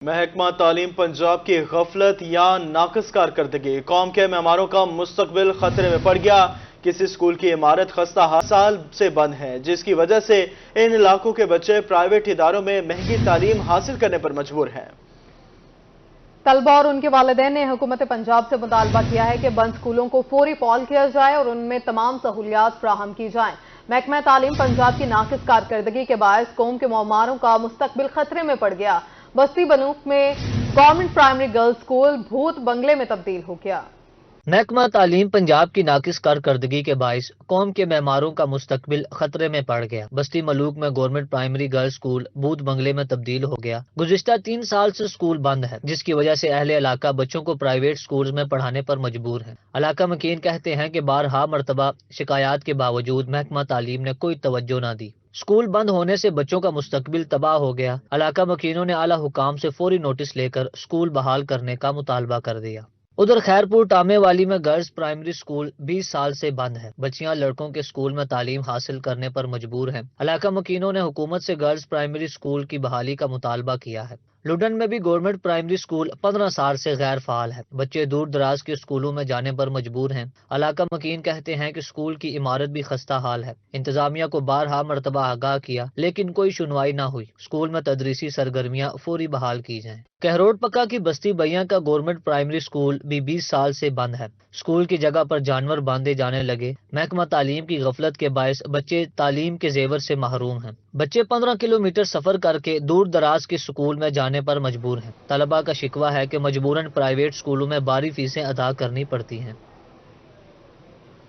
محکمہ تعلیم پنجاب کی غفلت یا ناقص کارکردگی قوم کے معماروں کا مستقبل خطرے میں پڑ گیا۔ کسی اسکول کی عمارت خستہ حال سال سے بند ہے، جس کی وجہ سے ان علاقوں کے بچے پرائیویٹ اداروں میں مہنگی تعلیم حاصل کرنے پر مجبور ہیں۔ طلبہ اور ان کے والدین نے حکومت پنجاب سے مطالبہ کیا ہے کہ بند اسکولوں کو فوری فعال کیا جائے اور ان میں تمام سہولیات فراہم کی جائیں۔ محکمہ تعلیم پنجاب کی ناقص کارکردگی کے باعث قوم کے معماروں کا مستقبل خطرے میں پڑ گیا۔ بستی بنوک میں گورنمنٹ پرائمری گرلز اسکول بھوت بنگلے میں تبدیل ہو گیا۔ محکمہ تعلیم پنجاب کی ناقص کارکردگی کے باعث قوم کے معماروں کا مستقبل خطرے میں پڑ گیا۔ بستی ملوک میں گورنمنٹ پرائمری گرلز اسکول بھوت بنگلے میں تبدیل ہو گیا۔ گزشتہ 3 سال سے اسکول بند ہے، جس کی وجہ سے اہل علاقہ بچوں کو پرائیویٹ اسکولز میں پڑھانے پر مجبور ہیں۔ علاقہ مکین کہتے ہیں کہ بارہا مرتبہ شکایات کے باوجود محکمہ تعلیم نے کوئی توجہ نہ دی۔ اسکول بند ہونے سے بچوں کا مستقبل تباہ ہو گیا۔ علاقہ مکینوں نے اعلیٰ حکام سے فوری نوٹس لے کر اسکول بحال کرنے کا مطالبہ کر دیا۔ ادھر خیرپور ٹامے والی میں گرلز پرائمری اسکول 20 سال سے بند ہے۔ بچیاں لڑکوں کے اسکول میں تعلیم حاصل کرنے پر مجبور ہیں۔ علاقہ مکینوں نے حکومت سے گرلز پرائمری اسکول کی بحالی کا مطالبہ کیا ہے۔ لڈن میں بھی گورنمنٹ پرائمری اسکول 15 سال سے غیر فعال ہے۔ بچے دور دراز کے اسکولوں میں جانے پر مجبور ہیں۔ علاقہ مکین کہتے ہیں کہ اسکول کی عمارت بھی خستہ حال ہے۔ انتظامیہ کو بارہا مرتبہ آگاہ کیا لیکن کوئی سنوائی نہ ہوئی۔ اسکول میں تدریسی سرگرمیاں فوری بحال کی جائیں۔ کہروڈ پکا کی بستی بیاں کا گورنمنٹ پرائمری اسکول بھی 20 سال سے بند ہے۔ اسکول کی جگہ پر جانور باندھے جانے لگے۔ محکمہ تعلیم کی غفلت کے باعث بچے تعلیم کے زیور سے محروم ہیں۔ بچے 15 کلومیٹر سفر کر کے دور دراز کے اسکول میں جانے پر مجبور ہیں۔ طلبہ کا شکوہ ہے کہ مجبوراً پرائیویٹ اسکولوں میں بھاری فیسیں ادا کرنی پڑتی ہیں۔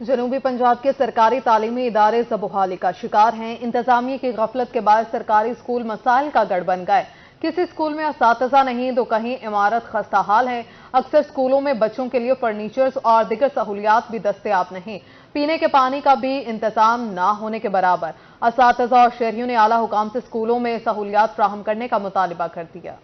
جنوبی پنجاب کے سرکاری تعلیمی ادارے زبحالی کا شکار ہیں۔ انتظامیہ کی غفلت کے باعث سرکاری اسکول مسائل کا گڑھ بن گئے۔ کسی اسکول میں اساتذہ نہیں تو کہیں عمارت خستہ حال ہے۔ اکثر اسکولوں میں بچوں کے لیے فرنیچرز اور دیگر سہولیات بھی دستیاب نہیں۔ پینے کے پانی کا بھی انتظام نہ ہونے کے برابر۔ اساتذہ اور شہریوں نے اعلیٰ حکام سے اسکولوں میں سہولیات فراہم کرنے کا مطالبہ کر دیا۔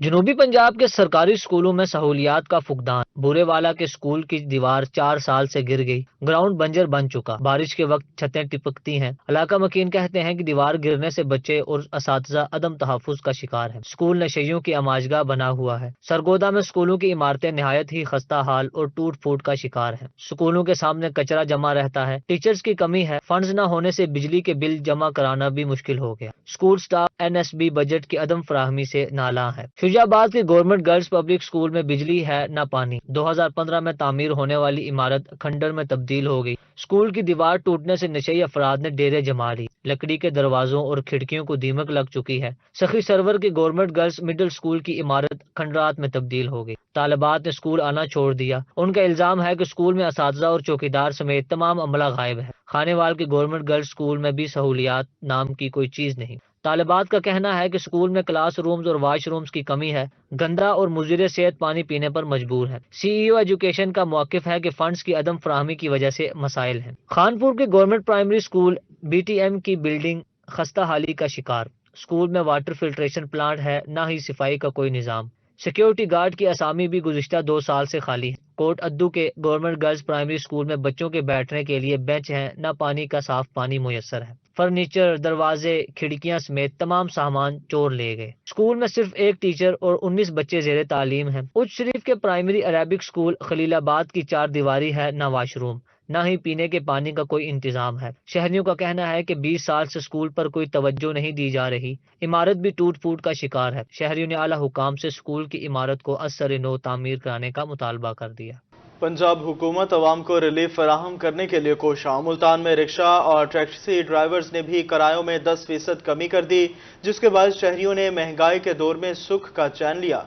جنوبی پنجاب کے سرکاری اسکولوں میں سہولیات کا فقدان۔ بورے والا کے اسکول کی دیوار 4 سال سے گر گئی۔ گراؤنڈ بنجر بن چکا۔ بارش کے وقت چھتیں ٹپکتی ہیں۔ علاقہ مکین کہتے ہیں کہ دیوار گرنے سے بچے اور اساتذہ عدم تحفظ کا شکار ہیں۔ اسکول نشیوں کی آماجگاہ بنا ہوا ہے۔ سرگودا میں اسکولوں کی عمارتیں نہایت ہی خستہ حال اور ٹوٹ پھوٹ کا شکار ہیں۔ اسکولوں کے سامنے کچرا جمع رہتا ہے۔ ٹیچرز کی کمی ہے۔ فنڈز نہ ہونے سے بجلی کے بل جمع کرانا بھی مشکل ہو گیا۔ اسکول سٹاف NSB بجٹ کی عدم فراہمی سے نالاں ہے۔ شجاع آباد کے گورنمنٹ گرلز پبلک اسکول میں بجلی ہے نہ پانی۔ 2015 میں تعمیر ہونے والی عمارت کھنڈر میں تبدیل ہو گئی۔ اسکول کی دیوار ٹوٹنے سے نشئی افراد نے ڈیرے جما لی۔ لکڑی کے دروازوں اور کھڑکیوں کو دیمک لگ چکی ہے۔ سخی سرور کی گورنمنٹ گرلز مڈل اسکول کی عمارت کھنڈرات میں تبدیل ہو گئی۔ طالبات نے اسکول آنا چھوڑ دیا۔ ان کا الزام ہے کہ اسکول میں اساتذہ اور چوکیدار سمیت تمام عملہ غائب ہے۔ خانے وال کے گورنمنٹ گرلز اسکول میں بھی سہولیات نام کی کوئی چیز نہیں۔ طالبات کا کہنا ہے کہ اسکول میں کلاس رومز اور واش رومز کی کمی ہے۔ گندا اور مضر صحت پانی پینے پر مجبور ہے۔ CEO ایجوکیشن کا موقف ہے کہ فنڈز کی عدم فراہمی کی وجہ سے مسائل ہیں۔ خانپور کے گورنمنٹ پرائمری اسکول BTM کی بلڈنگ خستہ حالی کا شکار۔ اسکول میں واٹر فلٹریشن پلانٹ ہے، نہ ہی صفائی کا کوئی نظام۔ سیکیورٹی گارڈ کی اسامی بھی گزشتہ 2 سال سے خالی ہے۔ کوٹ ادو کے گورنمنٹ گرلز پرائمری اسکول میں بچوں کے بیٹھنے کے لیے بینچ ہیں، نہ پانی کا صاف پانی میسر ہے۔ فرنیچر، دروازے، کھڑکیاں سمیت تمام سامان چور لے گئے۔ اسکول میں صرف 1 ٹیچر اور 19 بچے زیر تعلیم ہیں۔ اچ شریف کے پرائمری عربک اسکول خلیل آباد کی 4 دیواری ہے، نہ واش روم، نہ ہی پینے کے پانی کا کوئی انتظام ہے۔ شہریوں کا کہنا ہے کہ 20 سال سے اسکول پر کوئی توجہ نہیں دی جا رہی۔ عمارت بھی ٹوٹ پھوٹ کا شکار ہے۔ شہریوں نے اعلیٰ حکام سے اسکول کی عمارت کو ازسر نو تعمیر کرانے کا مطالبہ کر دیا۔ پنجاب حکومت عوام کو ریلیف فراہم کرنے کے لیے کوشاں۔ ملتان میں رکشہ اور ٹیکسی ڈرائیورز نے بھی کرایوں میں 10% کمی کر دی، جس کے باعث شہریوں نے مہنگائی کے دور میں سکھ کا چین لیا۔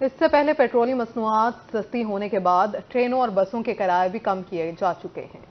اس سے پہلے پیٹرولیم مصنوعات سستی ہونے کے بعد ٹرینوں اور بسوں کے کرائے بھی کم کیے جا چکے ہیں۔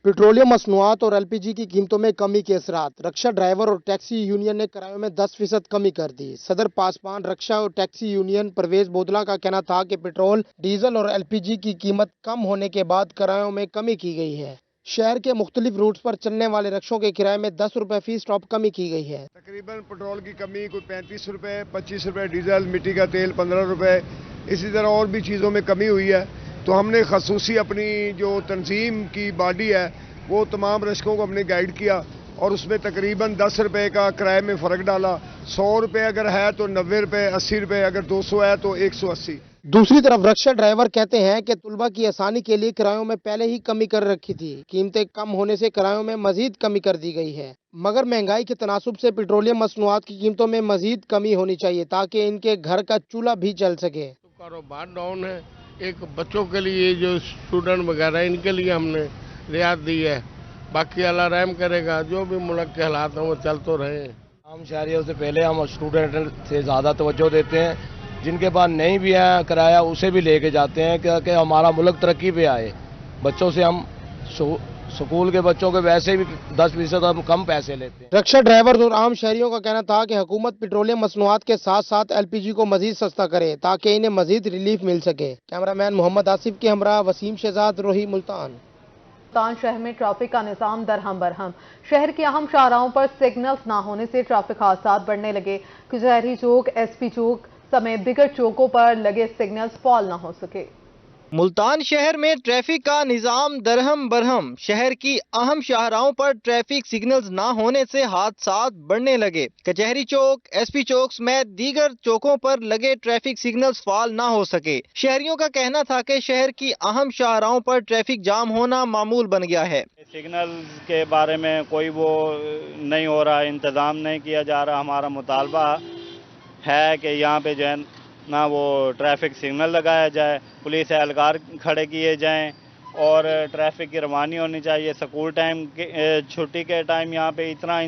پیٹرولیم مصنوعات اور LPG کی قیمتوں میں کمی کے اثرات۔ رکشہ ڈرائیور اور ٹیکسی یونین نے کرایوں میں 10% کمی کر دی۔ صدر پاسبان رکشہ اور ٹیکسی یونین پرویز بودلا کا کہنا تھا کہ پیٹرول، ڈیزل اور LPG کی قیمت کم ہونے کے بعد کرایوں میں کمی کی گئی ہے۔ شہر کے مختلف روٹس پر چلنے والے رکشوں کے کرائے میں 10 روپے فی اسٹاپ کمی کی گئی ہے۔ تقریباً پیٹرول کی کمی کوئی 35 روپے، 25 روپے ڈیزل، مٹی کا تیل 15 روپے، اسی طرح اور بھی چیزوں میں کمی ہوئی ہے۔ تو ہم نے خصوصی اپنی جو تنظیم کی باڈی ہے وہ تمام رشکوں کو ہم نے گائیڈ کیا اور اس میں تقریباً 10 روپے کا کرائے میں فرق ڈالا. 100 روپے اگر ہے تو 90 روپے، 80 روپے، اگر 200 ہے تو 180. دوسری طرف رکشا ڈرائیور کہتے ہیں کہ طلبہ کی آسانی کے لیے کرایوں میں پہلے ہی کمی کر رکھی تھی. قیمتیں کم ہونے سے کرایوں میں مزید کمی کر دی گئی ہے، مگر مہنگائی کے تناسب سے پیٹرولیم مصنوعات کی قیمتوں میں مزید کمی ہونی چاہیے تاکہ ان کے گھر کا چولہا بھی چل سکے. کاروبار ڈاؤن ہے. ایک بچوں کے لیے جو اسٹوڈنٹ وغیرہ ان کے لیے ہم نے رعایت دی ہے. باقی اللہ رحم کرے گا، جو بھی ملک کے حالات ہیں وہ چل تو رہے ہیں. عام شہریوں سے پہلے ہم اسٹوڈنٹ سے زیادہ توجہ دیتے ہیں. جن کے پاس نہیں بھی ہے کرایہ اسے بھی لے کے جاتے ہیں کہ ہمارا ملک ترقی پہ آئے. بچوں سے ہم سکول کے بچوں کے ویسے بھی 10% ہم کم پیسے لیتے ہیں. رکشا ڈرائیور اور عام شہریوں کا کہنا تھا کہ حکومت پیٹرولیم مصنوعات کے ساتھ ساتھ LPG کو مزید سستا کرے تاکہ انہیں مزید ریلیف مل سکے. کیمرامین محمد آصف کے ہمراہ وسیم شہزاد، روہی، ملتان. ملتان شہر میں ٹریفک کا نظام درہم برہم. شہر کی اہم شاہراہوں پر سگنلز نہ ہونے سے ٹریفک حادثات بڑھنے لگے. کچہری چوک، SP چوک سمیت دیگر چوکوں پر لگے سگنلز فعال نہ ہو سکے. ملتان شہر میں ٹریفک کا نظام درہم برہم. شہر کی اہم شاہراہوں پر ٹریفک سگنلز نہ ہونے سے حادثات بڑھنے لگے. کچہری چوک، SP چوک سمیت دیگر چوکوں پر لگے ٹریفک سگنلز فعال نہ ہو سکے. شہریوں کا کہنا تھا کہ شہر کی اہم شاہراہوں پر ٹریفک جام ہونا معمول بن گیا ہے. سگنلز کے بارے میں کوئی وہ نہیں ہو رہا، انتظام نہیں کیا جا رہا. ہمارا مطالبہ ہے کہ یہاں پہ جو ہے نہ وہ ٹریفک سگنل لگایا جائے، پولیس اہلکار کھڑے کیے جائیں اور ٹریفک کی روانی ہونی چاہیے. سکول ٹائم چھٹی کے ٹائم یہاں پہ اتنا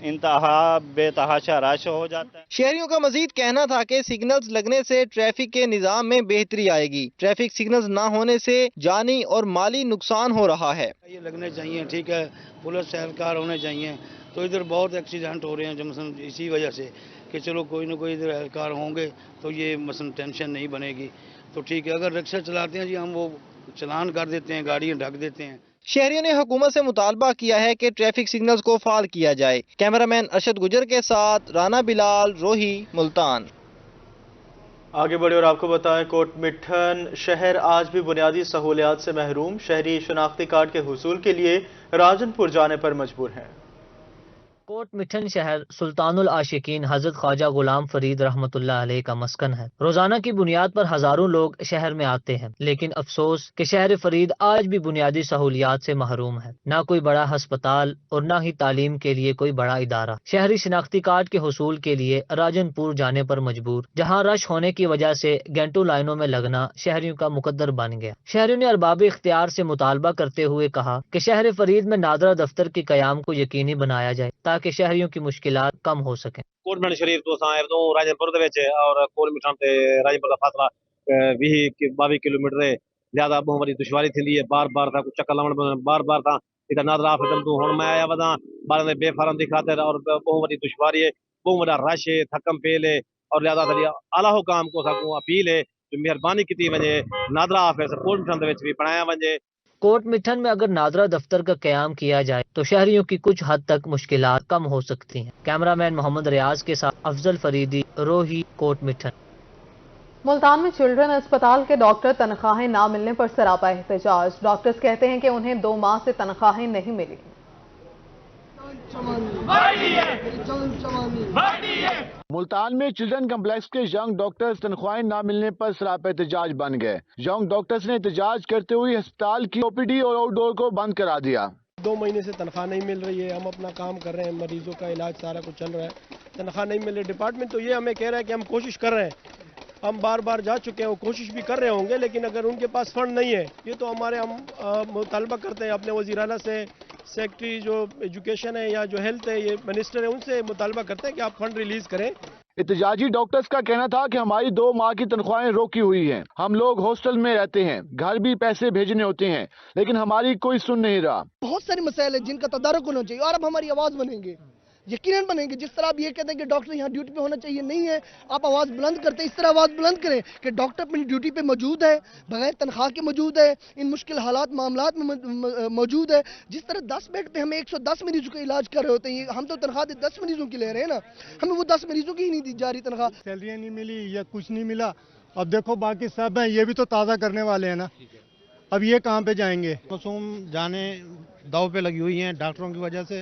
انتہا بے تحاشا رش ہو جاتا ہے. شہریوں کا مزید کہنا تھا کہ سگنلز لگنے سے ٹریفک کے نظام میں بہتری آئے گی. ٹریفک سگنلز نہ ہونے سے جانی اور مالی نقصان ہو رہا ہے. یہ لگنے چاہیے، ٹھیک ہے، پولیس اہلکار ہونے چاہیے. تو ادھر بہت ایکسیڈنٹ ہو رہے ہیں جو مثلا اسی وجہ سے کہ چلو کوئی نہ کوئی ادھر اہلکار ہوں گے تو یہ مثلا ٹینشن نہیں بنے گی. تو ٹھیک ہے، اگر رکشہ چلاتے ہیں جی ہم وہ چلان کر دیتے ہیں، گاڑیاں ڈھک دیتے ہیں. شہریوں نے حکومت سے مطالبہ کیا ہے کہ ٹریفک سگنلز کو فعال کیا جائے. کیمرامین ارشد گجر کے ساتھ رانا بلال، روہی، ملتان. آگے بڑھے اور آپ کو بتائیں کوٹ مٹھن شہر آج بھی بنیادی سہولیات سے محروم. شہری شناختی کارڈ کے حصول کے لیے راجن پور جانے پر مجبور ہیں. کوٹ مٹھن شہر سلطان العاشقین حضرت خواجہ غلام فرید رحمۃ اللہ علیہ کا مسکن ہے. روزانہ کی بنیاد پر ہزاروں لوگ شہر میں آتے ہیں، لیکن افسوس کہ شہر فرید آج بھی بنیادی سہولیات سے محروم ہے. نہ کوئی بڑا ہسپتال اور نہ ہی تعلیم کے لیے کوئی بڑا ادارہ. شہری شناختی کارڈ کے حصول کے لیے راجن پور جانے پر مجبور، جہاں رش ہونے کی وجہ سے گھنٹوں لائنوں میں لگنا شہریوں کا مقدر بن گیا. شہریوں نے ارباب اختیار سے مطالبہ کرتے ہوئے کہا کہ شہر فرید میں نادرہ دفتر کے قیام کو یقینی بنایا جائے تاکہ شہریوں کی مشکلات کم ہو سکیں. کوٹ مٹھن شریف تو راجن پور اور کوٹ مٹھن تے راجن پور کا فاصلہ 22 کلومیٹر ہے. زیادہ بہت بڑی دشواری تھی ہے. بار بار تھا چکر لاؤن بار بار تھا ادھر نادر آفرم تو ہوں میں آیا ودا بار بے فارم دی خاطر اور بہت بڑی دشواری ہے، بہت بڑا رش ہے، تھکم پیل ہے. اور زیادہ تر اعلیٰ حکام کو سکوں اپیل ہے جو مہربانی کی وجے نادر آفس کوٹ مٹھن بھی بنایا وجے. کوٹ مٹھن میں اگر نادرہ دفتر کا قیام کیا جائے تو شہریوں کی کچھ حد تک مشکلات کم ہو سکتی ہیں. کیمرامین محمد ریاض کے ساتھ افضل فریدی، روہی، کوٹ مٹھن. ملتان میں چلڈرن اسپتال کے ڈاکٹر تنخواہیں نہ ملنے پر سراپا احتجاج. ڈاکٹرز کہتے ہیں کہ انہیں 2 ماہ سے تنخواہیں نہیں ملی. ملتان میں چلڈرن کمپلیکس کے ینگ ڈاکٹرز تنخواہیں نہ ملنے پر سراپا احتجاج بن گئے. ینگ ڈاکٹرز نے احتجاج کرتے ہوئے ہسپتال کی OPD اور آؤٹ ڈور کو بند کرا دیا. 2 مہینے سے تنخواہ نہیں مل رہی ہے. ہم اپنا کام کر رہے ہیں، مریضوں کا علاج سارا کچھ چل رہا ہے، تنخواہ نہیں مل رہی. ڈپارٹمنٹ تو یہ ہمیں کہہ رہا ہے کہ ہم کوشش کر رہے ہیں، ہم بار بار جا چکے ہیں، وہ کوشش بھی کر رہے ہوں گے، لیکن اگر ان کے پاس فنڈ نہیں ہے یہ تو ہم مطالبہ کرتے ہیں اپنے وزیر اعلیٰ سے، سیکٹری جو ایجوکیشن ہے یا جو ہیلتھ ہے، یہ منسٹر ہے، ان سے مطالبہ کرتے ہیں کہ آپ فنڈ ریلیز کریں. احتجاجی ڈاکٹرز کا کہنا تھا کہ ہماری 2 ماہ کی تنخواہیں روکی ہوئی ہیں. ہم لوگ ہاسٹل میں رہتے ہیں، گھر بھی پیسے بھیجنے ہوتے ہیں، لیکن ہماری کوئی سن نہیں رہا. بہت سارے مسائل ہیں جن کا تدارک ہونا چاہیے اور اب ہماری آواز بنیں گے، یقیناً بنیں گے. جس طرح آپ یہ کہتے ہیں کہ ڈاکٹر یہاں ڈیوٹی پہ ہونا چاہیے، نہیں ہے، آپ آواز بلند کرتے ہیں، اس طرح آواز بلند کریں کہ ڈاکٹر اپنی ڈیوٹی پہ موجود ہے، بغیر تنخواہ کے موجود ہے، ان مشکل حالات معاملات میں موجود ہے. جس طرح 10 بیڈ پہ ہمیں 110 مریضوں کا علاج کر رہے ہوتے ہیں، ہم تو تنخواہ 10 مریضوں کی لے رہے ہیں نا، ہمیں وہ 10 مریضوں کی ہی نہیں دی جا رہی تنخواہ. سیلریاں نہیں ملی یا کچھ نہیں ملا. اب دیکھو باقی سب ہیں، یہ بھی تو تازہ کرنے والے ہیں نا، اب یہ کہاں پہ جائیں گے؟ معصوم جانے داؤ پہ لگی ہوئی ہیں ڈاکٹروں کی وجہ سے،